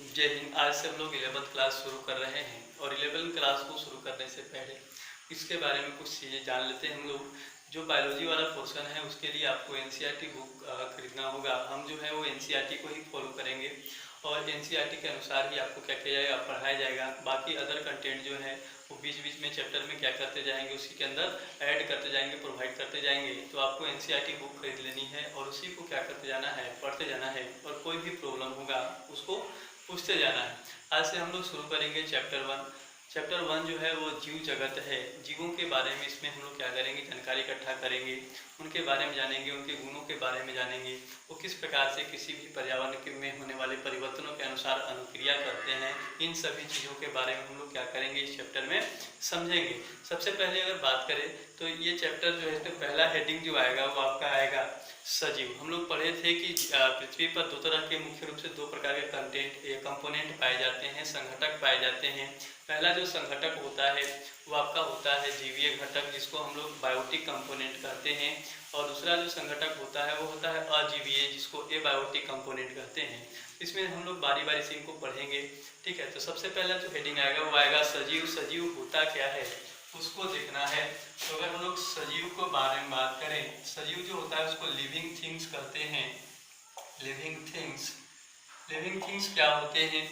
जय हिंद। आज से हम लोग 11th क्लास शुरू कर रहे हैं और 11th क्लास को शुरू करने से पहले इसके बारे में कुछ चीज़ें जान लेते हैं हम लोग। जो बायोलॉजी वाला पोर्शन है उसके लिए आपको एनसीईआरटी बुक खरीदना होगा। हम जो है वो एनसीईआरटी को ही फॉलो करेंगे और एनसीईआरटी के अनुसार ही आपको क्या किया जाएगा, पढ़ाया जाएगा। बाकी अदर कंटेंट जो है वो बीच बीच में चैप्टर में क्या करते जाएंगे, उसी के अंदर ऐड करते जाएंगे, प्रोवाइड करते जाएंगे। तो आपको एनसीईआरटी बुक खरीद लेनी है और उसी को क्या करते जाना है, पढ़ते जाना है और कोई भी प्रॉब्लम होगा उसको पूछते जाना है। आज से हम लोग शुरू करेंगे चैप्टर 1। चैप्टर 1 जो है वो जीव जगत है। जीवों के बारे में इसमें हम लोग क्या करेंगे, जानकारी इकट्ठा करेंगे, उनके बारे में जानेंगे, उनके गुणों के बारे में जानेंगे, वो किस प्रकार से किसी भी पर्यावरण में होने वाले परिवर्तनों के अनुसार अनुक्रिया करते हैं। इन सभी चीज़ों के बारे में हम लोग क्या करेंगे, इस चैप्टर में समझेंगे। सबसे पहले अगर बात करें तो ये चैप्टर जो है तो पहला हेडिंग जो आएगा वो आपका आएगा सजीव। हम लोग पढ़े थे कि पृथ्वी पर दो तरह के, मुख्य रूप से दो प्रकार के कंपोनेंट पाए जाते हैं, संघटक पाए जाते हैं। पहला जो संघटक होता है वो आपका होता है जीवीय घटक, जिसको हम लोग बायोटिक कंपोनेंट कहते हैं, और दूसरा जो संघटक होता है वो होता है अजीवीय, जिसको एबायोटिक कंपोनेंट कहते हैं। इसमें हम लोग बारी बारी से इनको पढ़ेंगे, ठीक है। तो सबसे पहला जो हेडिंग आएगा वो आएगा सजीव। सजीव होता क्या है उसको देखना है। तो अगर हम लोग सजीव को बारे में बात करें, सजीव जो होता है उसको लिविंग थिंग्स कहते हैं। लिविंग थिंग्स, लिविंग थिंग्स क्या होते हैं,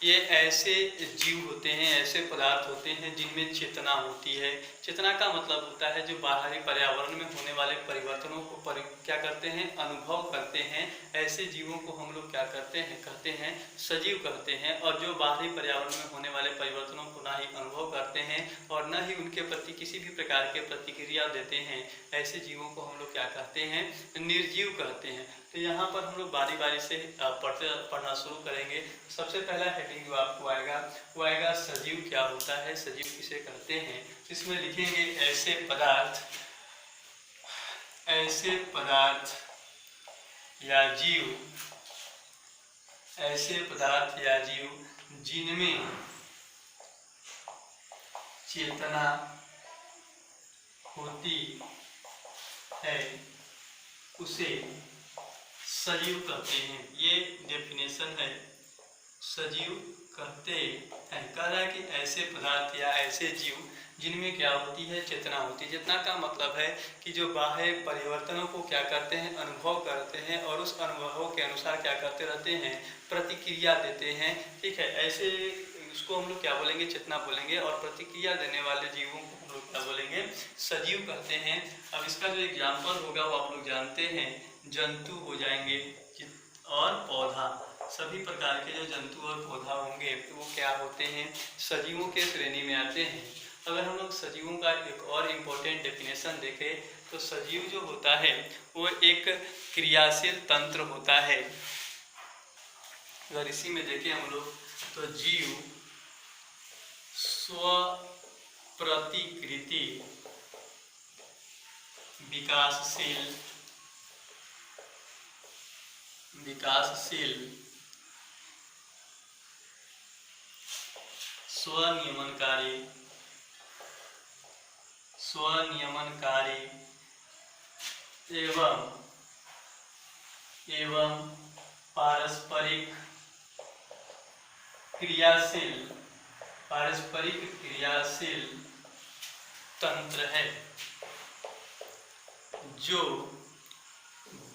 ये ऐसे जीव होते हैं, ऐसे पदार्थ होते हैं जिनमें चेतना होती है। चेतना का मतलब होता है जो बाहरी पर्यावरण में होने वाले परिवर्तनों को क्या करते हैं, अनुभव करते हैं। ऐसे जीवों को हम लोग क्या करते हैं, कहते हैं सजीव कहते हैं। और जो बाहरी पर्यावरण में होने वाले परिवर्तनों को ना ही अनुभव करते हैं और न ही उनके प्रति किसी भी प्रकार के प्रतिक्रिया देते हैं, ऐसे जीवों को हम लोग क्या कहते हैं, निर्जीव कहते हैं। तो यहाँ पर हम लोग बारी बारी से पढ़ना शुरू करेंगे। सबसे पहला हेडिंग जो आपको आएगा वो आएगा सजीव क्या होता है, सजीव किसे कहते हैं। इसमें लिखेंगे ऐसे पदार्थ, ऐसे पदार्थ या जीव, ऐसे पदार्थ या जीव जिनमें चेतना होती है उसे सजीव कहते हैं। ये डेफिनेशन है, सजीव कहते हैं। कह रहा है कि ऐसे पदार्थ या ऐसे जीव जिनमें क्या होती है, चेतना होती है। चेतना का मतलब है कि जो बाह्य परिवर्तनों को क्या करते हैं, अनुभव करते हैं और उस अनुभवों के अनुसार क्या करते रहते हैं, प्रतिक्रिया देते हैं, ठीक है। ऐसे उसको हम लोग क्या बोलेंगे, चेतना बोलेंगे। और प्रतिक्रिया देने वाले जीवों को हम लोग क्या बोलेंगे, सजीव कहते हैं। अब इसका जो एग्जाम्पल होगा वो आप लोग जानते हैं, जंतु हो जाएंगे और पौधा। सभी प्रकार के जो जंतु और पौधा होंगे वो क्या होते हैं, सजीवों के श्रेणी में आते हैं। अगर हम लोग सजीवों का एक और इम्पोर्टेंट डेफिनेशन देखें तो सजीव जो होता है वो एक क्रियाशील तंत्र होता है। अगर इसी में देखें हम लोग तो जीव स्व प्रतिकृति विकासशील स्वनियमनकारी एवं पारस्परिक क्रियाशील तंत्र है जो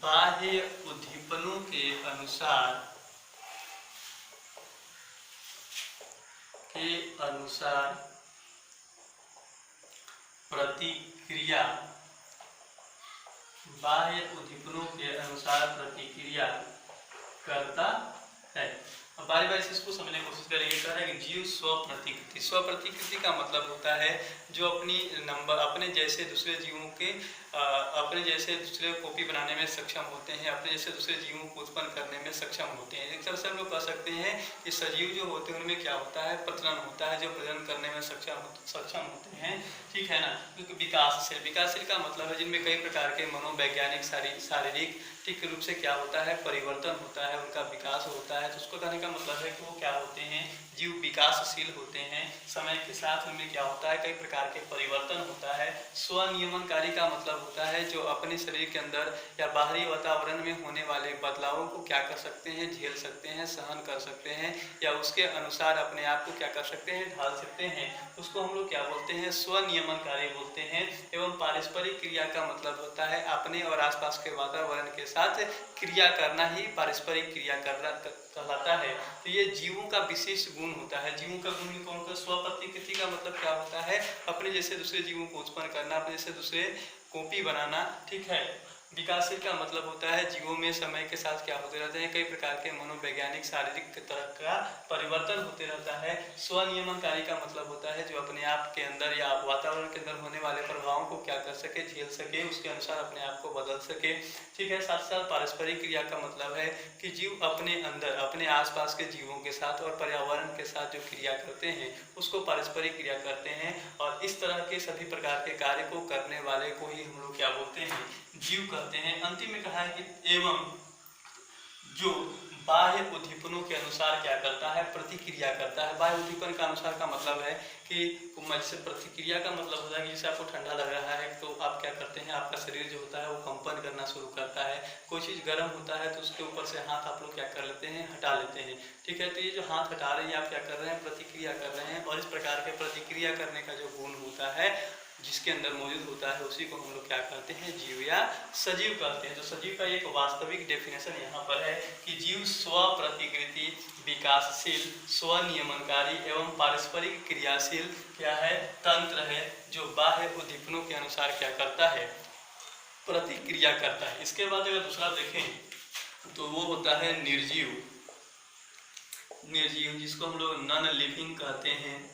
बाह्य उद्दीपनों के अनुसार प्रतिक्रिया, बाह्य उद्दीपनों के अनुसार प्रतिक्रिया करता है। अब बारी बारी से इसको समझने की कोशिश करेंगे। कह रहा है कि जीव स्वप्रतिकृति, स्वप्रतिकृति का मतलब होता है जो अपने जैसे दूसरे जीवों के अपने जैसे दूसरे कॉपी बनाने में सक्षम होते हैं, अपने जैसे दूसरे जीवों को उत्पन्न करने में सक्षम होते हैं। एक तरह से हम लोग कह सकते हैं कि सजीव जो होते हैं उनमें क्या होता है, प्रजनन होता है, जो प्रजनन करने में सक्षम होते हैं, ठीक है ना। क्योंकि विकासशील का मतलब है जिनमें कई प्रकार के मनोवैज्ञानिक, शारीरिक ठीक रूप से क्या होता है, परिवर्तन होता है, उनका विकास होता है। तो उसको कहने का मतलब है कि वो क्या होते हैं, जीव विकासशील होते हैं। समय के साथ उनमें क्या होता है, कई प्रकार के परिवर्तन होता है। स्वनियमनकारी का मतलब होता है जो अपने शरीर के अंदर या बाहरी वातावरण में होने वाले बदलावों को क्या कर सकते हैं, झेल सकते हैं, सहन कर सकते हैं, या उसके अनुसार अपने आप को क्या कर सकते हैं, ढाल सकते हैं। उसको हम लोग क्या बोलते हैं, स्वनियमनकारी बोलते हैं। एवं पारस्परिक क्रिया का मतलब होता है अपने और आसपास के वातावरण के साथ क्रिया करना ही पारस्परिक क्रिया करना कहलाता है। तो ये जीवों का विशेष गुण होता है। जीवों का गुण कौन सा, स्वप्रतिकृति का मतलब क्या होता है, अपने जैसे दूसरे जीवों को उत्पन्न करना, अपने जैसे दूसरे कॉपी बनाना, ठीक है। विकासशील का मतलब होता है जीवों में समय के साथ क्या होते रहते हैं, कई प्रकार के मनोवैज्ञानिक शारीरिक तरह का परिवर्तन होते रहता है। स्वनियमनकारी का मतलब होता है जो अपने आप के अंदर या वातावरण के अंदर होने वाले प्रभावों को क्या कर सके, झेल सके, उसके अनुसार अपने आप को बदल सके, ठीक है। साथ साथ पारस्परिक क्रिया का मतलब है कि जीव अपने अंदर अपने आसपास के जीवों के साथ और पर्यावरण के साथ जो क्रिया करते हैं उसको पारस्परिक क्रिया करते हैं। और इस तरह के सभी प्रकार के कार्य को करने वाले को ही हम लोग क्या बोलते हैं, जीव कहते हैं। अंतिम में कहा है कि एवं जो बाह्य उद्दीपनों के अनुसार क्या करता है, प्रतिक्रिया करता है। बाह्य उद्दीपन का अनुसार का मतलब है कि जैसे प्रतिक्रिया का मतलब होता है कि जैसे आपको ठंडा लग रहा है तो आप क्या करते हैं, आपका शरीर जो होता है वो कंपन करना शुरू करता है। कोई चीज़ गर्म होता है तो उसके ऊपर से हाथ आप लोग क्या कर लेते हैं, हटा लेते हैं, ठीक है। तो ये जो हाथ हटा रहे हैं आप क्या कर रहे हैं, प्रतिक्रिया कर रहे हैं। और इस प्रकार के प्रतिक्रिया करने का जो गुण होता है जिसके अंदर मौजूद होता है उसी को हम लोग क्या कहते हैं, जीव या सजीव कहते हैं। तो सजीव का एक वास्तविक डेफिनेशन यहाँ पर है कि जीव स्व प्रतिकृति, विकासशील, स्वनियमनकारी एवं पारस्परिक क्रियाशील क्या है, तंत्र है जो बाह्य उद्दीपनों के अनुसार क्या करता है, प्रतिक्रिया करता है। इसके बाद अगर दूसरा देखें तो वो होता है निर्जीव। निर्जीव जिसको हम लोग नॉन लिविंग कहते हैं।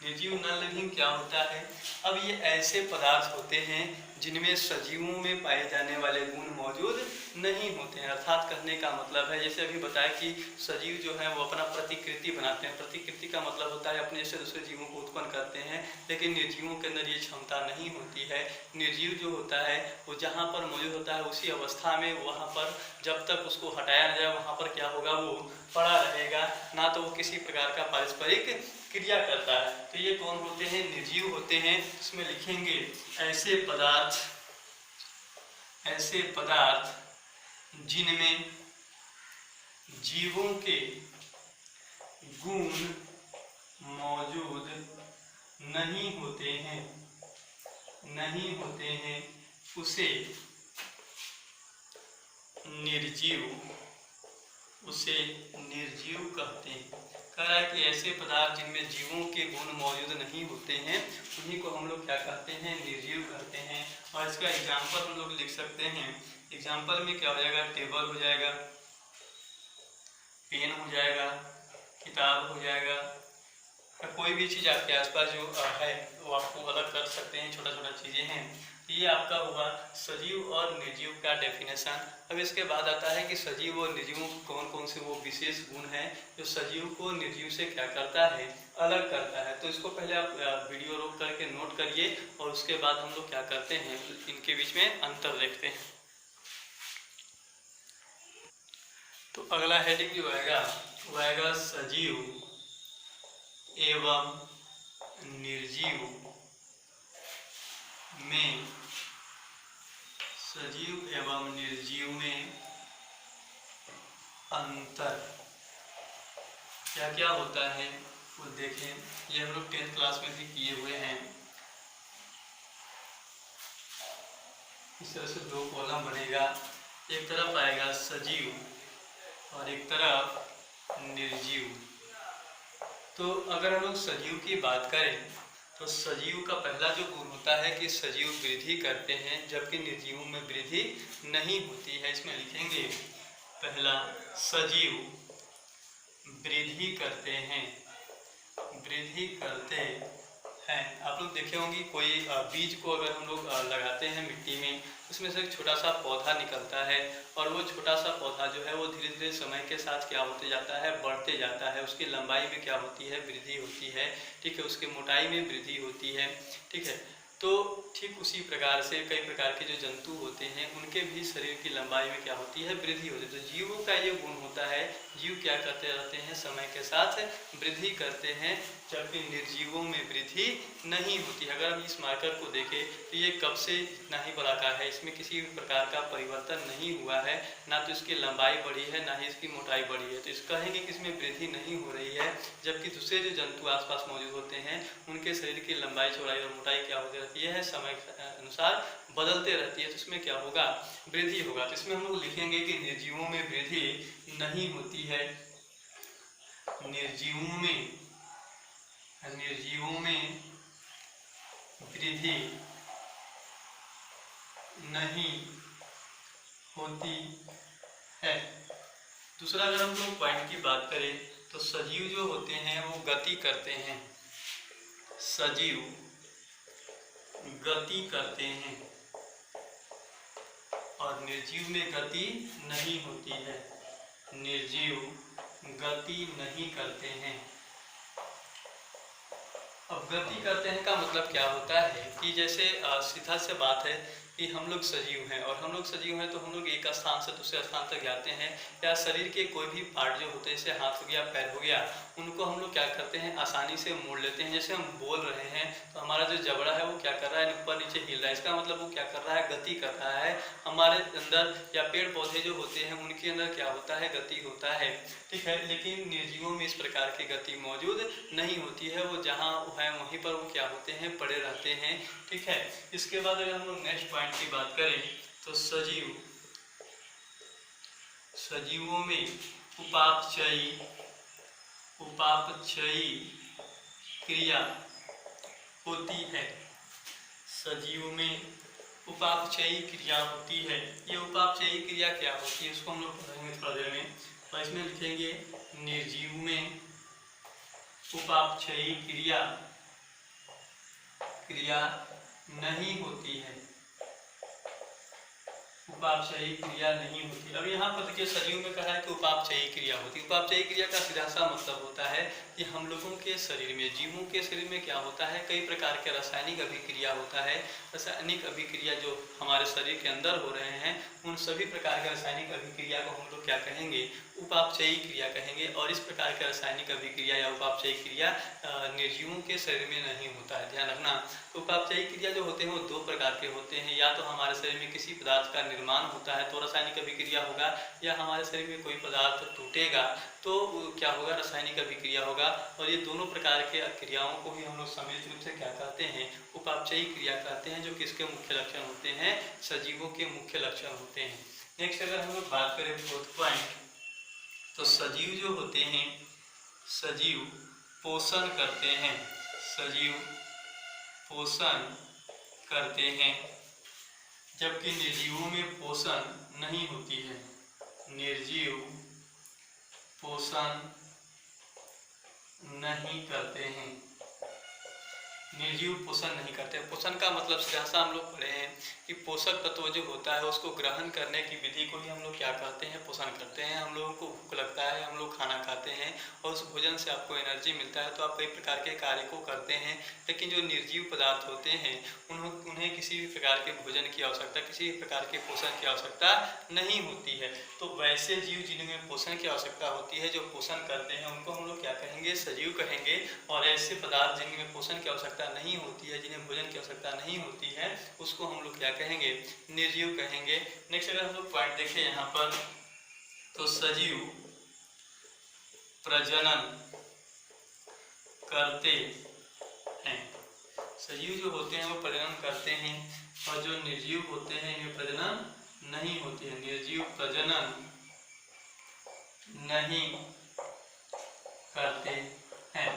निर्जीव नॉन लिविंग क्या होता है, अब ये ऐसे पदार्थ होते हैं जिनमें सजीवों में पाए जाने वाले गुण मौजूद नहीं होते हैं। अर्थात कहने का मतलब है, जैसे अभी बताया कि सजीव जो है वो अपना प्रतिकृति बनाते हैं। प्रतिकृति का मतलब होता है अपने से दूसरे जीवों को उत्पन्न करते हैं, लेकिन निर्जीवों के अंदर ये क्षमता नहीं होती है। निर्जीव जो होता है वो जहाँ पर मौजूद होता है उसी अवस्था में वहाँ पर जब तक उसको हटाया न जाए वहाँ पर क्या होगा, वो पड़ा रहेगा, ना तो वो किसी प्रकार का पारस्परिक क्रिया करता है। तो ये कौन होते हैं, निर्जीव होते हैं। इसमें लिखेंगे ऐसे पदार्थ जिनमें जीवों के गुण मौजूद नहीं होते हैं उसे निर्जीव कहते हैं। कह रहा है कि ऐसे पदार्थ जिनमें जीवों के गुण मौजूद नहीं होते हैं उन्हीं को हम लोग क्या कहते हैं, निर्जीव कहते हैं। और इसका एग्जाम्पल हम लोग लिख सकते हैं। एग्जाम्पल में क्या हो जाएगा, टेबल हो जाएगा, पेन हो जाएगा, किताब हो जाएगा, कोई भी चीज़ आपके आसपास जो है वो आपको अलग कर सकते हैं, छोटा छोटा चीज़ें हैं। ये आपका हुआ सजीव और निर्जीव का डेफिनेशन। अब इसके बाद आता है कि सजीव और निर्जीव कौन कौन से वो विशेष गुण हैं जो सजीव को निर्जीव से क्या करता है, अलग करता है। तो इसको पहले आप वीडियो रोक करके नोट करिए और उसके बाद हम लोग क्या करते हैं, इनके बीच में अंतर देखते हैं। तो अगला हेडिंग जो आएगा वो आएगा सजीव एवं निर्जीव में, सजीव एवं निर्जीव में अंतर क्या क्या होता है वो देखें। ये हम लोग 10th क्लास में भी किए हुए हैं। इस तरह से दो कॉलम बनेगा, एक तरफ आएगा सजीव और एक तरफ निर्जीव। तो अगर हम लोग सजीव की बात करें तो सजीव का पहला जो गुण होता है कि सजीव वृद्धि करते हैं, जबकि निर्जीवों में वृद्धि नहीं होती है। इसमें लिखेंगे पहला, सजीव वृद्धि करते हैं, आप लोग देखे होंगे कोई बीज को अगर हम लोग लगाते हैं मिट्टी में, उसमें से एक छोटा सा पौधा निकलता है और वो छोटा सा पौधा जो है वो धीरे धीरे समय के साथ क्या होते जाता है, बढ़ते जाता है। उसकी लंबाई में क्या होती है, वृद्धि होती है, ठीक है। उसकी मोटाई में वृद्धि होती है, ठीक है। तो ठीक उसी प्रकार से कई प्रकार के जो जंतु होते हैं उनके भी शरीर की लंबाई में क्या होती है, वृद्धि होती है। तो जीवों का ये गुण होता है जीव क्या करते रहते हैं, समय के साथ वृद्धि करते हैं, जबकि निर्जीवों में वृद्धि नहीं होती। अगर हम इस मार्कर को देखें तो ये कब से इतना ही बड़ा का है, इसमें किसी भी प्रकार का परिवर्तन नहीं हुआ है, ना तो इसकी लंबाई बढ़ी है ना ही इसकी मोटाई बढ़ी है। तो इस कहेंगे कि इसमें वृद्धि नहीं हो रही है, जबकि दूसरे जो जंतु आसपास मौजूद होते हैं उनके शरीर की लंबाई, चौड़ाई और मोटाई क्या होती रहती है, समय के अनुसार बदलते रहती है। तो इसमें क्या होगा, वृद्धि होगा। तो इसमें हम लोग लिखेंगे कि निर्जीवों में वृद्धि नहीं होती है, निर्जीवों में वृद्धि नहीं होती है। दूसरा अगर हम लोग पॉइंट की बात करें तो सजीव जो होते हैं वो गति करते हैं, सजीव गति करते हैं और निर्जीव में गति नहीं होती है, निर्जीव गति नहीं करते हैं। अब गति करते हैं का मतलब क्या होता है कि जैसे सीधा से बात है कि हम लोग सजीव हैं और हम लोग सजीव हैं तो हम लोग एक स्थान से दूसरे स्थान तक जाते हैं, या शरीर के कोई भी पार्ट जो होते हैं जैसे हाथ हो गया, पैर हो गया, उनको हम लोग क्या करते हैं, आसानी से मोड़ लेते हैं। जैसे हम बोल रहे हैं तो हमारा जो जबड़ा है वो क्या कर रहा है, ऊपर नीचे हिल रहा है, इसका मतलब वो क्या कर रहा है, गति कर रहा है। हमारे अंदर या पेड़ पौधे जो होते हैं उनके अंदर क्या होता है, गति होता है, ठीक है। लेकिन निर्जीवों में इस प्रकार की गति मौजूद नहीं होती है, वो जहाँ है वहीं पर वो क्या होते हैं, पड़े रहते हैं, ठीक है। इसके बाद अगर हम लोग नेक्स्ट पॉइंट की बात करें तो सजीवों में उपापचयी क्रिया होती है, सजीव में उपापचयी क्रिया होती है। ये उपापचयी क्रिया क्या होती है इसको हम लोग पढ़ेंगे थोड़ा देर में, और इसमें लिखेंगे निर्जीव में उपापचयी क्रिया नहीं होती है, उपापचयी क्रिया नहीं होती। अब यहाँ पर देखिए सजीव में कहा है कि उपापचयी क्रिया होती है। उपापचयी क्रिया का सीधा सा मतलब होता है कि हम लोगों के शरीर में, जीवों के शरीर में क्या होता है, कई प्रकार के रासायनिक अभिक्रिया होता है। रासायनिक अभिक्रिया जो हमारे शरीर के अंदर हो रहे हैं उन सभी प्रकार के रासायनिक अभिक्रिया को हम लोग क्या कहेंगे, उपापचयी क्रिया कहेंगे। और इस प्रकार के रासायनिक अभिक्रिया या उपापचयी क्रिया निर्जीवों के शरीर में नहीं होता है, ध्यान रखना। तो उपापचयी क्रिया जो होते हैं वो दो प्रकार के होते हैं, या तो हमारे शरीर में किसी पदार्थ का निर्माण होता है तो रासायनिक अभिक्रिया होगा, या हमारे शरीर में कोई पदार्थ टूटेगा तो क्या होगा, रासायनिक अभिक्रिया होगा। और ये दोनों प्रकार के क्रियाओं को ही हम लोग सम्मिलित रूप से क्या कहते हैं, उपापचयी क्रिया कहते हैं, जो किसके मुख्य लक्षण होते हैं, सजीवों के मुख्य लक्षण होते हैं। नेक्स्ट अगर हम लोग बात करें फोर्थ पॉइंट तो सजीव जो होते हैं, सजीव पोषण करते हैं, सजीव पोषण करते हैं, जबकि निर्जीवों में पोषण नहीं होती है, निर्जीव पोषण नहीं करते हैं, निर्जीव पोषण नहीं करते। पोषण का मतलब सीधा सा हम लोग पढ़े हैं कि पोषक तत्व जो होता है उसको ग्रहण करने की विधि को ही हम लोग क्या कहते हैं, पोषण करते हैं। हम लोगों को भूख लगता है, हम लोग खाना खाते हैं और उस भोजन से आपको एनर्जी मिलता है तो आप कई प्रकार के कार्य को करते हैं। लेकिन जो निर्जीव पदार्थ होते हैं उन्हें किसी भी प्रकार के भोजन की आवश्यकता, किसी भी प्रकार के पोषण की आवश्यकता नहीं होती है। तो वैसे जीव जिनमें पोषण की आवश्यकता होती है, जो पोषण करते हैं, उनको हम लोग क्या कहेंगे, सजीव कहेंगे। और ऐसे पदार्थ जिनमें पोषण की आवश्यकता नहीं होती है, जिन्हें भोजन की आवश्यकता नहीं होती है, उसको हम लोग क्या कहेंगे, निर्जीव कहेंगे। नेक्स्ट अगर हम लोग पॉइंट देखें यहाँ पर तो सजीव प्रजनन करते हैं, सजीव जो होते हैं वो प्रजनन करते हैं, और जो निर्जीव होते हैं ये प्रजनन नहीं होती है, निर्जीव प्रजनन नहीं करते हैं।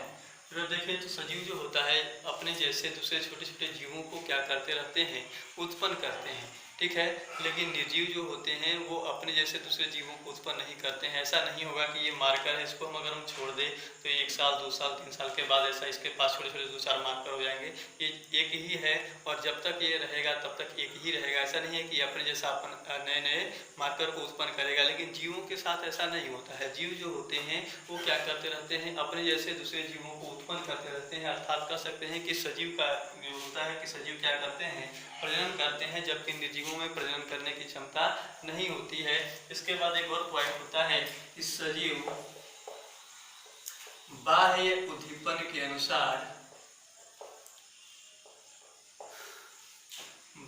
अगर देखें तो सजीव जो होता है अपने जैसे दूसरे छोटे छोटे जीवों को क्या करते रहते हैं, उत्पन्न करते हैं, ठीक है। लेकिन निर्जीव जो होते हैं वो अपने जैसे दूसरे जीवों को उत्पन्न नहीं करते हैं। ऐसा नहीं होगा कि ये मार्कर है, इसको हम अगर हम छोड़ दें तो 1 साल 2 साल 3 साल के बाद ऐसा इसके पास छोटे छोटे 2-4 मार्कर हो जाएंगे। ये एक ही है और जब तक ये रहेगा तब तक एक ही रहेगा। ऐसा नहीं है कि अपने जैसा अपन नए नए मार्कर को उत्पन्न करेगा, लेकिन जीवों के साथ ऐसा नहीं होता है। जीव जो होते हैं वो क्या करते रहते हैं, अपने जैसे दूसरे जीवों को उत्पन्न करते रहते हैं। अर्थात कह सकते हैं कि सजीव का जो होता है कि सजीव क्या करते हैं, प्रजनन करते हैं, जबकि निर्जीव सजीवों में प्रजनन करने की क्षमता नहीं होती है। इसके बाद एक और पॉइंट होता है कि सजीव बाह्य उद्दीपन के अनुसार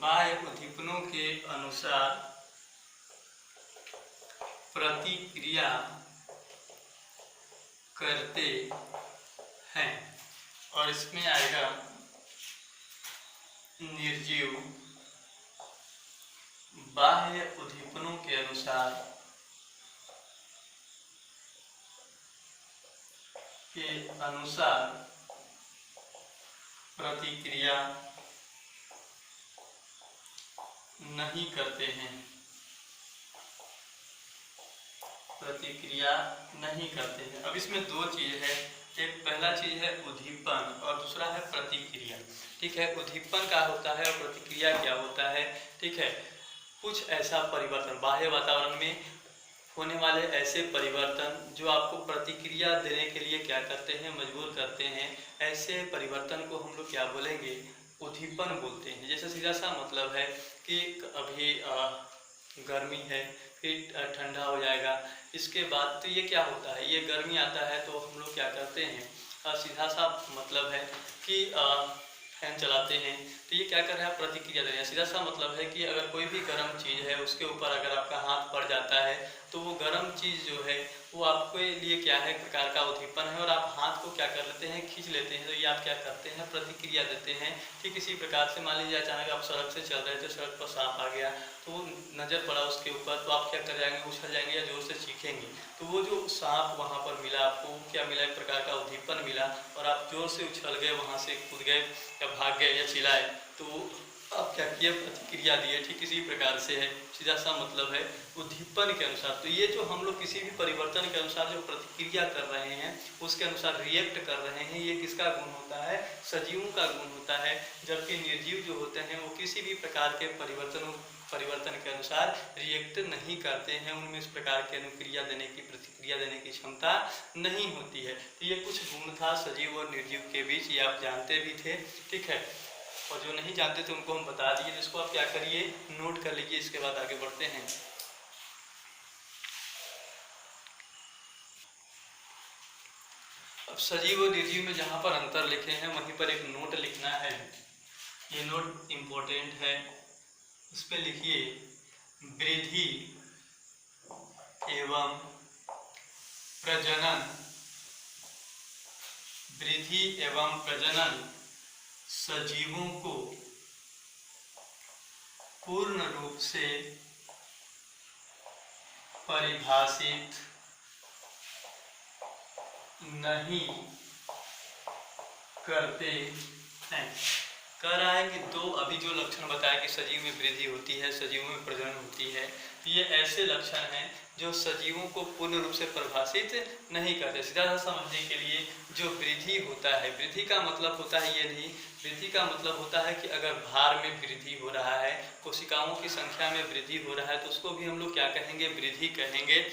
बाह्य उद्दीपनों के अनुसार प्रतिक्रिया करते हैं। और इसमें आएगा निर्जीव बाह्य उद्दीपनों के अनुसार प्रतिक्रिया नहीं करते हैं। प्रतिक्रिया नहीं करते हैं। अब इसमें दो चीज है, एक पहला चीज है उद्दीपन और दूसरा है प्रतिक्रिया। ठीक है, उद्दीपन क्या होता है और प्रतिक्रिया क्या होता है। ठीक है, कुछ ऐसा परिवर्तन बाह्य वातावरण में होने वाले ऐसे परिवर्तन जो आपको प्रतिक्रिया देने के लिए क्या करते हैं, मजबूर करते हैं, ऐसे परिवर्तन को हम लोग क्या बोलेंगे, उद्दीपन बोलते हैं। जैसे सीधा सा मतलब है कि अभी गर्मी है, फिर ठंडा हो जाएगा, इसके बाद तो ये क्या होता है, ये गर्मी आता है तो हम लोग क्या करते हैं, सीधा सा मतलब है कि फैन चलाते हैं, तो ये क्या कर रहा है, प्रतिक्रिया दे रहे हैं। सीधा सा मतलब है कि अगर कोई भी गर्म चीज़ है उसके ऊपर अगर आपका हाथ पड़ जाता है तो वो गर्म चीज़ जो है वो आपके लिए क्या है, एक प्रकार का उद्दीपन है और आप हाथ को क्या कर लेते हैं, खींच लेते हैं, तो ये आप क्या करते हैं, प्रतिक्रिया देते हैं। ठीक इसी प्रकार से मान लीजिए अचानक आप सड़क से चल रहे थे, सड़क पर सांप आ गया तो वो नज़र पड़ा उसके ऊपर, तो आप क्या कर जाएंगे, उछल जाएंगे या जोर से चीखेंगे। तो वो जो सांप वहाँ पर मिला आपको, क्या मिला, एक प्रकार का उद्दीपन मिला और आप जोर से उछल गए, वहाँ से कूद गए या भाग गए या चिल्लाए, तो आप क्या किए, प्रतिक्रिया दिए। ठीक इसी प्रकार से है, सीधा सा मतलब है उद्दीपन के अनुसार। तो ये जो हम लोग किसी भी परिवर्तन के अनुसार जो प्रतिक्रिया कर रहे हैं, उसके अनुसार रिएक्ट कर रहे हैं, ये किसका गुण होता है, सजीवों का गुण होता है। जबकि निर्जीव जो होते हैं वो किसी भी प्रकार के परिवर्तन के अनुसार रिएक्ट नहीं करते हैं, उनमें इस प्रकार की अनुक्रिया देने की, प्रतिक्रिया देने की क्षमता नहीं होती है। तो ये कुछ गुण था सजीव और निर्जीव के बीच, ये आप जानते भी थे। ठीक है, और जो नहीं जानते थे उनको हम बता दिए, जिसको आप क्या करिए, नोट कर लीजिए। इसके बाद आगे बढ़ते हैं। अब सजीव और निर्जीव में जहाँ पर अंतर लिखे हैं वहीं पर एक नोट लिखना है। ये नोट इम्पोर्टेंट है, उस पर लिखिए वृद्धि एवं प्रजनन, वृद्धि एवं प्रजनन सजीवों को पूर्ण रूप से परिभाषित नहीं करते हैं। कह रहा है कि दो अभी जो लक्षण बताया कि सजीव में वृद्धि होती है, सजीवों में प्रजनन होती है, ये ऐसे लक्षण हैं जो सजीवों को पूर्ण रूप से परिभाषित नहीं करते। सीधा सा समझने के लिए, जो वृद्धि होता है, वृद्धि का मतलब होता है ये नहीं, वृद्धि का मतलब होता है कि अगर भार में वृद्धि हो रहा है, कोशिकाओं की संख्या में वृद्धि हो रहा है, तो उसको भी हम लोग क्या कहेंगे, वृद्धि कहेंगे।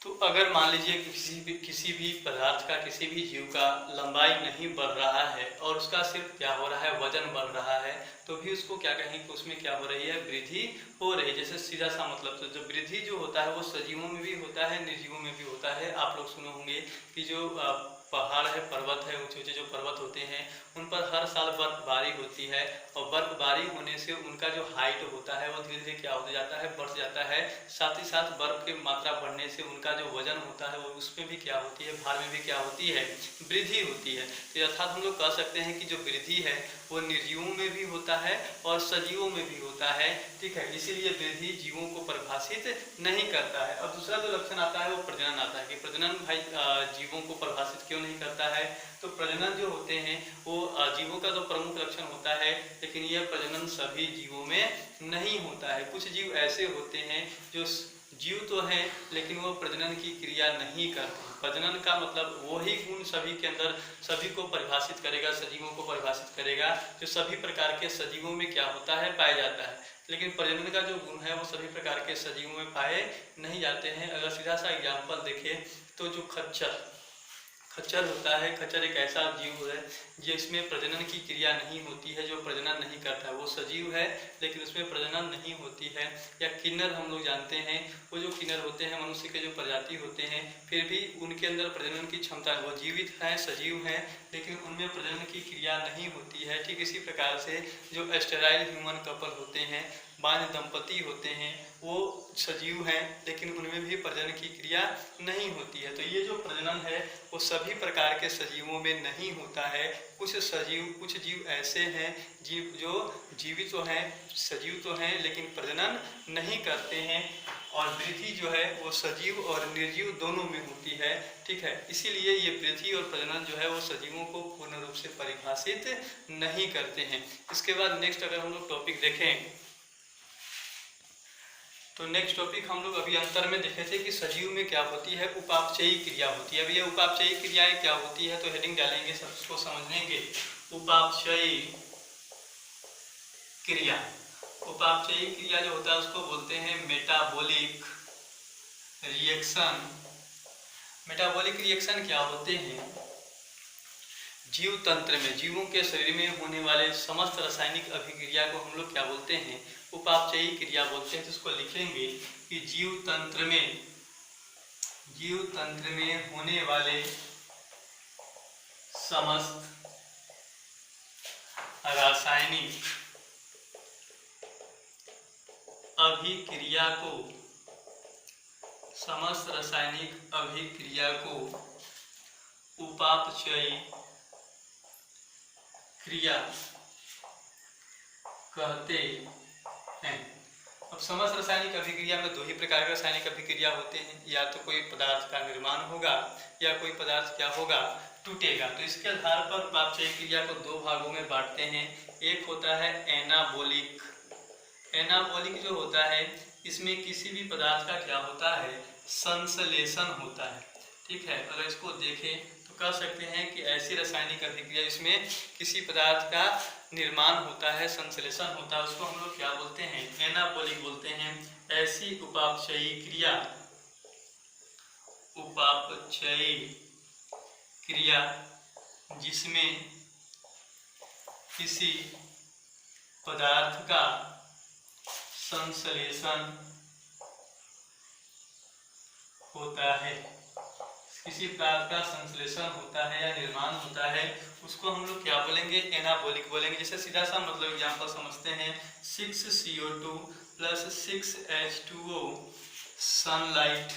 तो अगर मान लीजिए किसी भी पदार्थ का, किसी भी जीव का लंबाई नहीं बढ़ रहा है और उसका सिर्फ क्या हो रहा है, वजन बढ़ रहा है, तो भी उसको क्या कहेंगे, उसमें क्या हो रही है, वृद्धि हो रही है। जैसे सीधा सा मतलब, तो जो वृद्धि जो होता है वो सजीवों में भी होता है, निर्जीवों में भी होता है। आप लोग सुने होंगे कि जो पहाड़ है, पर्वत है, ऊंचे ऊंचे जो पर्वत होते हैं उन पर हर साल बर्फबारी होती है और बर्फबारी होने से उनका जो हाइट होता है वो धीरे धीरे क्या हो जाता है, बढ़ जाता है। साथ ही साथ बर्फ की मात्रा बढ़ने से उनका जो वजन होता है वो उसमें भी क्या होती है, भार में भी क्या होती है, वृद्धि होती है। तो अर्थात हम लोग कह सकते हैं कि जो वृद्धि है वो निर्जीवों में भी होता है और सजीवों में भी होता है। ठीक है, इसीलिए वृद्धि जीवों को परिभाषित नहीं करता है। अब दूसरा जो लक्षण आता है वो प्रजनन आता है कि प्रजनन भाई जीवों को परिभाषित क्यों नहीं करता है। तो प्रजनन जो होते हैं वो जीवों का तो प्रमुख लक्षण होता है, लेकिन यह प्रजनन सभी जीवों में नहीं होता है। कुछ जीव ऐसे होते हैं जो जीव तो हैं लेकिन वो प्रजनन की क्रिया नहीं करते। प्रजनन का मतलब वही गुण सभी के अंदर, सभी को परिभाषित करेगा, सजीवों को परिभाषित करेगा, जो सभी प्रकार के सजीवों में क्या होता है, पाया जाता है। लेकिन प्रजनन का जो गुण है वो सभी प्रकार के सजीवों में पाए नहीं जाते हैं। अगर सीधा सा एग्जाम्पल देखें तो जो खच्चर होता है, खच्चर एक ऐसा जीव है जिसमें प्रजनन की क्रिया नहीं होती है, जो प्रजनन नहीं करता है। वो सजीव है लेकिन उसमें प्रजनन नहीं होती है। या किन्नर हम लोग जानते हैं, वो जो किन्नर होते हैं मनुष्य के जो प्रजाति होते हैं, फिर भी उनके अंदर प्रजनन की क्षमता है, वो जीवित हैं, सजीव हैं, लेकिन उनमें प्रजनन की क्रिया नहीं होती है। ठीक इसी प्रकार से जो स्टेराइल ह्यूमन कपल होते हैं, बांझ दंपति होते हैं, वो सजीव हैं लेकिन उनमें भी प्रजनन की क्रिया नहीं होती है। तो ये जो प्रजनन है वो सभी प्रकार के सजीवों में नहीं होता है। कुछ जीव ऐसे हैं जीव जो जीवित तो हैं, सजीव तो हैं, लेकिन प्रजनन नहीं करते हैं। और वृद्धि जो है वो सजीव और निर्जीव दोनों में होती है। ठीक है, इसीलिए ये वृद्धि और प्रजनन जो है वो सजीवों को पूर्ण रूप से परिभाषित नहीं करते हैं। इसके बाद नेक्स्ट अगर हम लोग टॉपिक देखें तो नेक्स्ट टॉपिक हम लोग अभी अंतर में देखे थे कि सजीव में क्या होती है, उपापचयी क्रिया होती है। अब ये उपापचयी क्रियाएं क्या होती है तो हेडिंग डालेंगे, सबको समझेंगे। उपापचयी क्रिया, उपापचयी क्रिया जो होता है उसको बोलते हैं मेटाबॉलिक रिएक्शन। मेटाबॉलिक रिएक्शन क्या होते हैं? जीव तंत्र में, जीवों के शरीर में होने वाले समस्त रासायनिक अभिक्रिया को हम लोग क्या बोलते हैं? उपापचयी क्रिया बोलते हैं। तो इसको लिखेंगे कि जीव तंत्र में होने वाले समस्त रासायनिक अभिक्रिया को उपापचयी क्रिया कहते हैं। अब समस्त रासायनिक अभिक्रिया में दो ही प्रकार के रासायनिक अभिक्रिया होते हैं, या तो कोई पदार्थ का निर्माण होगा या कोई पदार्थ क्या होगा, टूटेगा। तो इसके आधार पर उपापचयी क्रिया को दो भागों में बांटते हैं। एक होता है एनाबॉलिक। एनाबॉलिक जो होता है इसमें किसी भी पदार्थ का क्या होता है, संश्लेषण होता है। ठीक है, अगर इसको देखें तो कह सकते हैं कि ऐसी रासायनिक अभिक्रिया इसमें किसी पदार्थ का निर्माण होता है, संश्लेषण होता है, उसको हम लोग क्या बोलते हैं, एनाबॉलिक बोलते हैं। ऐसी उपापचयी क्रिया जिसमें किसी पदार्थ का संश्लेषण होता है, किसी पदार्थ का संश्लेषण होता है या निर्माण होता है, उसको हम लोग क्या बोलेंगे, एनाबॉलिक बोलेंगे। जैसे सीधा सा मतलब एग्जांपल समझते हैं, 6CO2 + 6H2O sunlight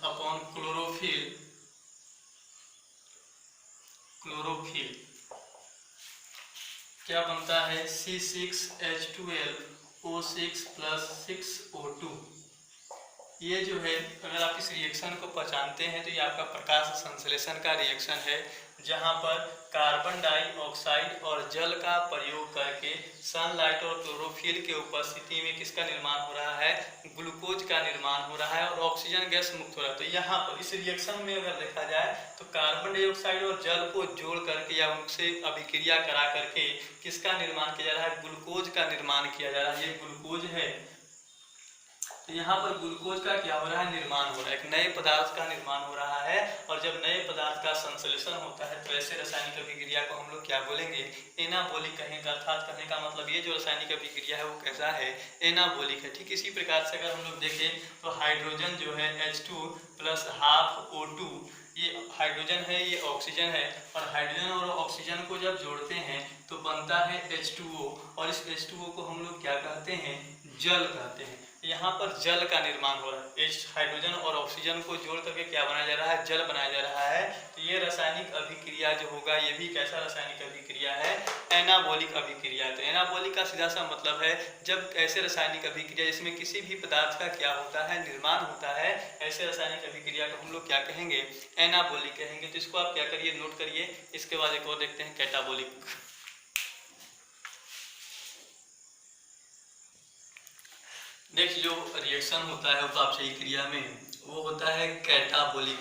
upon chlorophyll क्या बनता है, C6H12O6 + 6O2। ये जो है अगर आप इस रिएक्शन को पहचानते हैं तो ये आपका प्रकाश संश्लेषण का रिएक्शन है, जहां पर कार्बन डाइऑक्साइड और जल का प्रयोग करके सनलाइट और क्लोरोफिल के उपस्थिति में किसका निर्माण हो रहा है, ग्लूकोज का निर्माण हो रहा है और ऑक्सीजन गैस मुक्त हो रहा है। तो यहाँ पर इस रिएक्शन में अगर देखा जाए तो कार्बन डाइऑक्साइड और जल को जोड़ करके या उनसे अभिक्रिया करा करके किसका निर्माण किया जा रहा है, ग्लूकोज का निर्माण किया जा रहा है। ये ग्लूकोज है, तो यहाँ पर ग्लूकोज का क्या हो रहा है, निर्माण हो रहा है, एक नए पदार्थ का निर्माण हो रहा है। और जब नए पदार्थ का संश्लेषण होता है तो ऐसे रासायनिक अभिक्रिया को हम लोग क्या बोलेंगे, एनाबॉलिक कहेंगे। अर्थात कहने का मतलब ये जो रासायनिक अभिक्रिया है वो कैसा है, एनाबॉलिक है। ठीक इसी प्रकार से अगर हम लोग देखें तो हाइड्रोजन जो है H2 + ½ O2, ये हाइड्रोजन है, ये ऑक्सीजन है, और हाइड्रोजन और ऑक्सीजन को जब जोड़ते हैं तो बनता है H2O, और इस H2O को हम लोग क्या कहते हैं, जल कहते हैं। यहाँ पर जल का निर्माण हो रहा है, हाइड्रोजन और ऑक्सीजन को जोड़ करके क्या बनाया जा रहा है, जल बनाया जा रहा है। तो ये रासायनिक अभिक्रिया जो होगा ये भी कैसा रासायनिक अभिक्रिया है, एनाबॉलिक अभिक्रिया। तो एनाबॉलिक का सीधा सा मतलब है जब ऐसे रासायनिक अभिक्रिया जिसमें किसी भी पदार्थ का क्या होता है, निर्माण होता है, ऐसे रासायनिक अभिक्रिया को हम लोग क्या कहेंगे, एनाबॉलिक कहेंगे। तो इसको आप क्या करिए, नोट करिए। इसके बाद एक और देखते हैं, कैटाबॉलिक। नेक्स्ट जो रिएक्शन होता है उपापचयी क्रिया में वो होता है कैटाबॉलिक।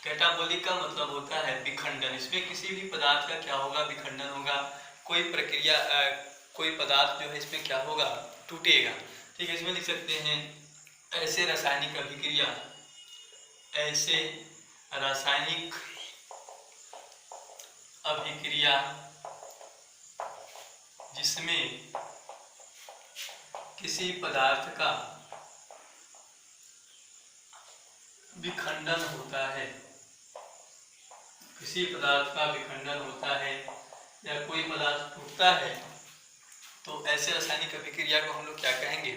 कैटाबॉलिक का मतलब होता है विखंडन। इसमें किसी भी पदार्थ का क्या होगा, विखंडन होगा। कोई पदार्थ जो है इसमें क्या होगा, टूटेगा। ठीक है, इसमें लिख सकते हैं ऐसे रासायनिक अभिक्रिया, ऐसे रासायनिक अभिक्रिया जिसमें किसी पदार्थ का विखंडन होता है, किसी पदार्थ का विखंडन होता है या कोई पदार्थ टूटता है, तो ऐसे रासायनिक अभिक्रिया को हम लोग क्या कहेंगे?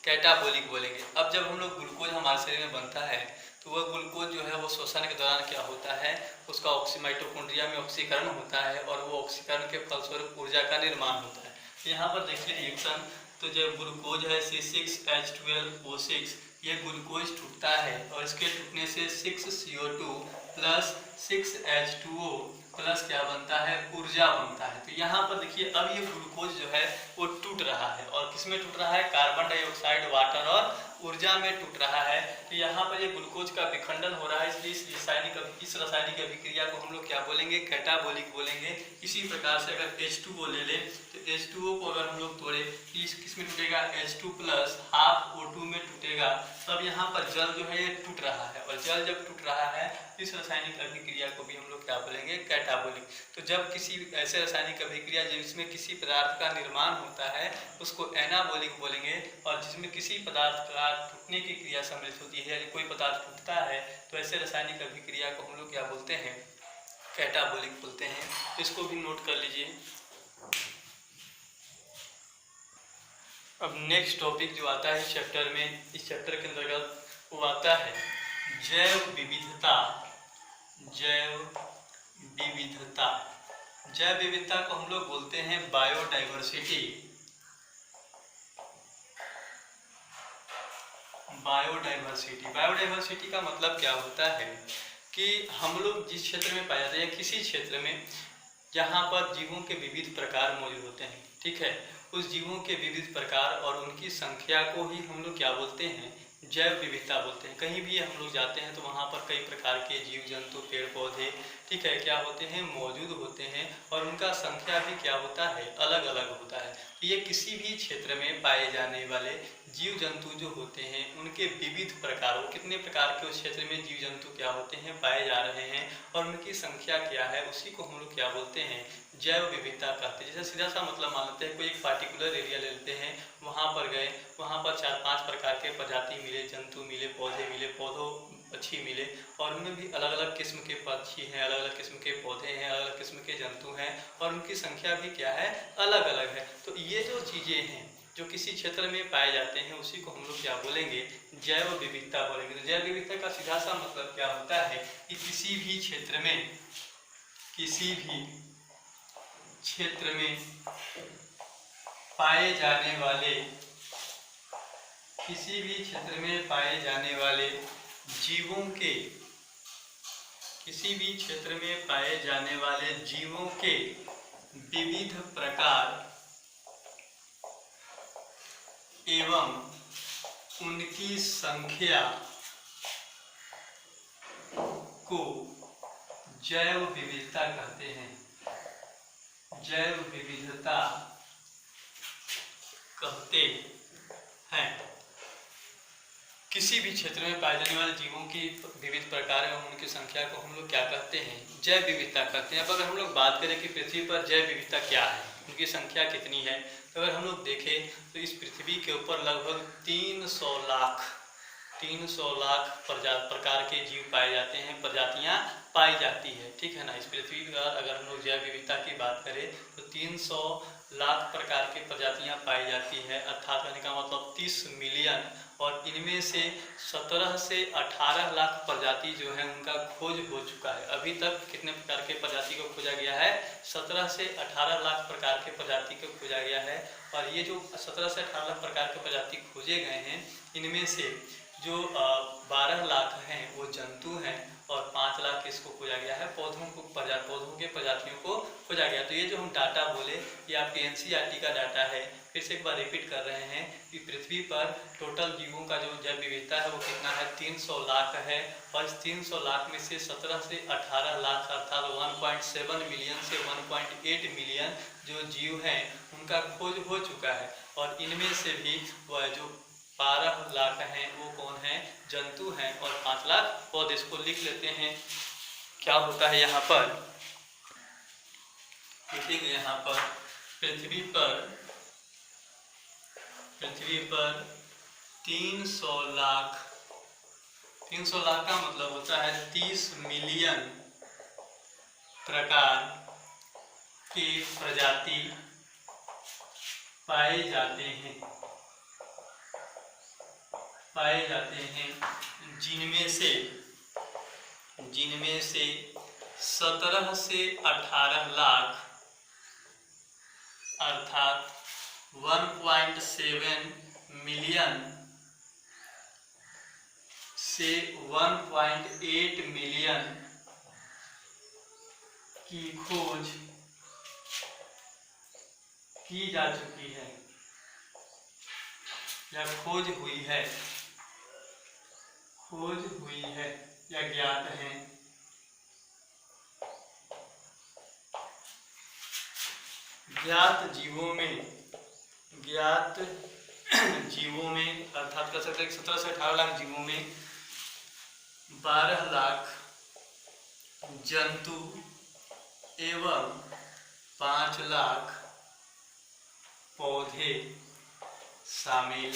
कैटाबोलिक बोलेंगे। अब जब हम लोग ग्लूकोज हमारे शरीर में बनता है तो वह ग्लूकोज जो है वो श्वसन के दौरान क्या होता है, उसका माइटोकॉन्ड्रिया में ऑक्सीकरण होता है और वो ऑक्सीकरण के फलस्वरूप ऊर्जा का निर्माण होता है। यहाँ पर देखिए रिएक्शन, तो जब ग्लूकोज है C6H12O6, ये ग्लूकोज टूटता है और इसके टूटने से 6CO2 प्लस 6H2O प्लस क्या बनता है? ऊर्जा बनता है। तो यहाँ पर देखिए अब ये ग्लूकोज जो है वो टूट रहा है और किस में टूट रहा है? कार्बन डाइऑक्साइड, वाटर और ऊर्जा में टूट रहा है। तो यहाँ पर ये ग्लूकोज का विखंडन हो रहा है, इसलिए इस रासायनिक अभिक्रिया को हम लोग क्या बोलेंगे? कैटाबोलिक बोलेंगे। इसी प्रकार से अगर H2O ले ले तो H2O को अगर हम लोग तोड़े किस में टूटेगा? H2 प्लस हाफ O2 में टूटेगा। तब यहाँ पर जल जो है ये टूट रहा है और जल जब टूट रहा है इस रासायनिक अभिक्रिया को भी हम लोग क्या बोलेंगे? कैटाबोलिक। तो जब किसी ऐसे रासायनिक अभिक्रिया जिसमें किसी पदार्थ का निर्माण होता है उसको एनाबोलिक बोलेंगे, और जिसमें किसी पदार्थ का टूटने की क्रिया सम्मिलित होती है, यदि कोई पदार्थ टूटता है तो ऐसे रासायनिक अभिक्रिया को हम लोग क्या बोलते हैं? कैटाबोलिक बोलते हैं। तो इसको भी नोट कर लीजिए। अब नेक्स्ट टॉपिक जो आता है इस चैप्टर में, इस चैप्टर के अंतर्गत वो आता है जैव विविधता। जैव विविधता, जैव विविधता को हम लोग बोलते हैं बायोडाइवर्सिटी। बायोडाइवर्सिटी, बायोडाइवर्सिटी का मतलब क्या होता है कि हम लोग जिस क्षेत्र में पाए जाते हैं, किसी क्षेत्र में जहाँ पर जीवों के विविध प्रकार मौजूद होते हैं, ठीक है, उस जीवों के विविध प्रकार और उनकी संख्या को ही हम लोग क्या बोलते हैं? जैव विविधता बोलते हैं। कहीं भी हम लोग जाते हैं तो वहाँ पर कई प्रकार के जीव जंतु, पेड़ पौधे, ठीक है, क्या होते हैं? मौजूद होते हैं और उनका संख्या भी क्या होता है? अलग अलग होता है। तो ये किसी भी क्षेत्र में पाए जाने वाले जीव जंतु जो होते हैं उनके विविध प्रकारों, कितने प्रकार के उस क्षेत्र में जीव जंतु क्या होते हैं? पाए जा रहे हैं और उनकी संख्या क्या है, उसी को हम लोग क्या बोलते हैं? जैव विविधता कहते हैं। जैसे सीधा सा मतलब मान लेते हैं कोई एक पार्टिकुलर एरिया ले लेते हैं, वहाँ पर गए, वहाँ पर 4-5 प्रकार के प्रजाति मिले, जंतु मिले, पौधे मिले, पक्षी मिले और उनमें भी अलग अलग किस्म के पक्षी हैं, अलग अलग किस्म के पौधे हैं, अलग अलग किस्म के जंतु हैं और उनकी संख्या भी क्या है? अलग अलग है। तो ये जो चीज़ें हैं जो किसी क्षेत्र में पाए जाते हैं उसी को हम लोग क्या बोलेंगे? जैव विविधता बोलेंगे। तो जैव विविधता का सीधा सा मतलब क्या होता है कि किसी भी क्षेत्र में, किसी भी क्षेत्र में पाए जाने वाले, किसी भी क्षेत्र में पाए जाने वाले जीवों के, किसी भी क्षेत्र में पाए जाने वाले जीवों के विविध प्रकार एवं उनकी संख्या को जैव विविधता कहते हैं। जैव विविधता कहते हैं। किसी भी क्षेत्र में पाए जाने वाले जीवों की विविध प्रकार एवं उनकी संख्या को हम लोग क्या कहते हैं? जैव विविधता कहते हैं। अब अगर हम लोग बात करें कि पृथ्वी पर जैव विविधता क्या है, उनकी संख्या कितनी है, तो अगर हम लोग देखें तो इस पृथ्वी के ऊपर लगभग 300 लाख प्रकार के जीव पाए जाते हैं, प्रजातियां पाई जाती है, ठीक है ना। इस पृथ्वी पर अगर हम लोग जैव विविधता की बात करें तो 300 लाख प्रकार की प्रजातियां पाई जाती है, अर्थात कहने का मतलब 30 मिलियन, और इनमें से 17 से 18 लाख प्रजाति जो है उनका खोज हो चुका है। अभी तक कितने प्रकार के प्रजाति को खोजा गया है? 17 से 18 लाख प्रकार के प्रजाति को खोजा गया है। और ये जो 17 से 18 लाख प्रकार के प्रजाति खोजे गए हैं, इनमें से जो 12 लाख हैं वो जंतु हैं और 5 लाख किसको खोजा गया है? पौधों के प्रजातियों को खोजा गया। तो ये जो हम डाटा बोले ये आपके NCERT का डाटा है। फिर से एक बार रिपीट कर रहे हैं कि पृथ्वी पर टोटल जीवों का जो जैव विविधता है वो कितना है? 300 लाख है और इस 300 लाख में से 17 से 18 लाख अर्थात 1.7 मिलियन से 1.8 मिलियन जो जीव हैं उनका खोज हो चुका है। और इनमें से भी वह जो 12 लाख हैं वो कौन है, जंतु हैं, और 5 लाख पौधे। इसको लिख लेते हैं। क्या होता है यहाँ पर, लिखेंगे यहाँ पर पृथ्वी पर 300 लाख, 300 लाख का मतलब होता है 30 मिलियन प्रकार के प्रजाति पाए जाते हैं, जिनमें से 17 से 18 लाख अर्थात 1.7 मिलियन से 1.8 मिलियन की खोज की जा चुकी है या खोज हुई है या ज्ञात है। ज्ञात जीवों में अर्थात कर सकते हैं 17 से 18 लाख जीवों में 12 लाख जंतु एवं 5 लाख पौधे शामिल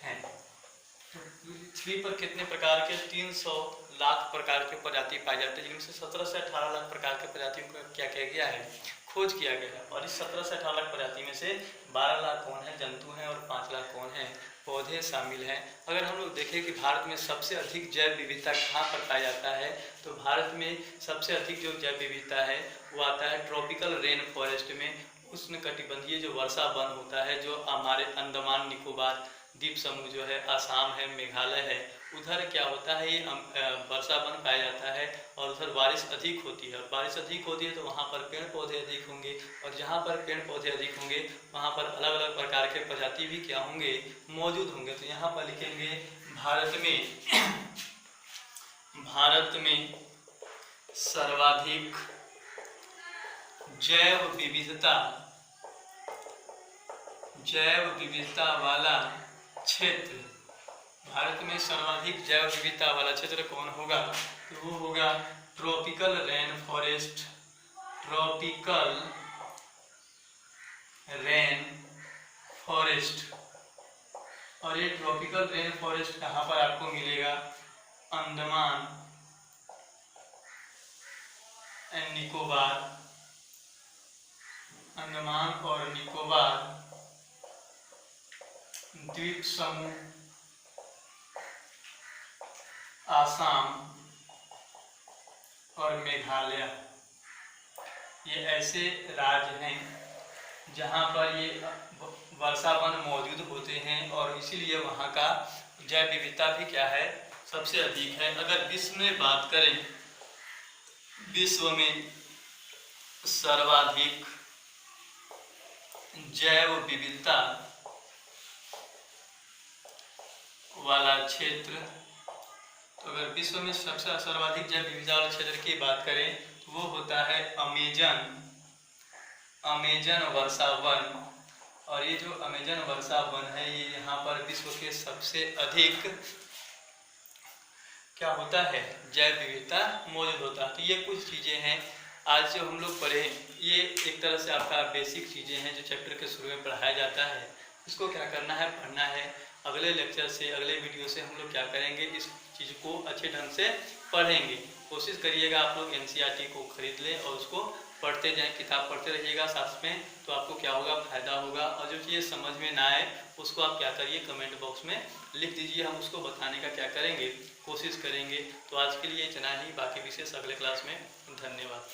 हैं। तो पृथ्वी पर कितने प्रकार के, 300 लाख प्रकार के प्रजाति पाए जाते हैं, जिनमें से 17 से 18 लाख प्रकार के प्रजातियों को क्या किया गया है, खोज किया गया है। और इस 17 से 18 लाख प्रजाति में से 12 लाख कौन है, जंतु हैं, और 5 लाख कौन है, पौधे शामिल हैं। अगर हम लोग देखें कि भारत में सबसे अधिक जैव विविधता कहाँ पर पाया जाता है, तो भारत में सबसे अधिक जो जैव विविधता है वो आता है ट्रॉपिकल रेन फॉरेस्ट में। उष्णकटिबंधीय जो वर्षा वन होता है, जो हमारे अंडमान निकोबार द्वीप समूह जो है, आसाम है, मेघालय है, उधर क्या होता है, ये वर्षा वन पाया जाता है और उधर बारिश अधिक होती है। और बारिश अधिक होती है तो वहाँ पर पेड़ पौधे अधिक होंगे, और जहाँ पर पेड़ पौधे अधिक होंगे वहाँ पर अलग अलग प्रकार के प्रजाति भी क्या होंगे, मौजूद होंगे। तो यहाँ पर लिखेंगे भारत में सर्वाधिक जैव विविधता वाला क्षेत्र, भारत में सर्वाधिक जैव विविधता वाला क्षेत्र कौन होगा, तो वो होगा ट्रॉपिकल रेन फॉरेस्ट। और ये ट्रॉपिकल रेन फॉरेस्ट कहाँ पर आपको मिलेगा, अंडमान और निकोबार द्वीप समूह, आसाम और मेघालय। ये ऐसे राज्य हैं जहाँ पर ये वर्षा वन मौजूद होते हैं, और इसीलिए वहाँ का जैव विविधता भी क्या है, सबसे अधिक है। अगर विश्व में बात करें, विश्व में सर्वाधिक जैव विविधता वाला क्षेत्र, तो अगर विश्व में सबसे सर्वाधिक जैव विविधता वाले क्षेत्र की बात करें तो वो होता है अमेजन वर्षा वन। और ये जो अमेजन वर्षा वन है, ये यहाँ पर विश्व के सबसे अधिक क्या होता है, जैव विविधता मौजूद होता है। तो ये कुछ चीज़ें हैं आज जो हम लोग पढ़े, ये एक तरह से आपका बेसिक चीज़ें हैं जो चैप्टर के शुरू में पढ़ाया जाता है। इसको क्या करना है, पढ़ना है। अगले लेक्चर से, अगले वीडियो से हम लोग क्या करेंगे, इस चीज़ को अच्छे ढंग से पढ़ेंगे। कोशिश करिएगा आप लोग NCERT को खरीद लें और उसको पढ़ते जाएं, किताब पढ़ते रहिएगा साथ में, तो आपको क्या होगा, फायदा होगा। और जो चीज़ समझ में ना आए उसको आप क्या करिए, कमेंट बॉक्स में लिख दीजिए, हम उसको बताने का क्या करेंगे, कोशिश करेंगे। तो आज के लिए इतना ही, बाकी विशेष अगले क्लास में। धन्यवाद।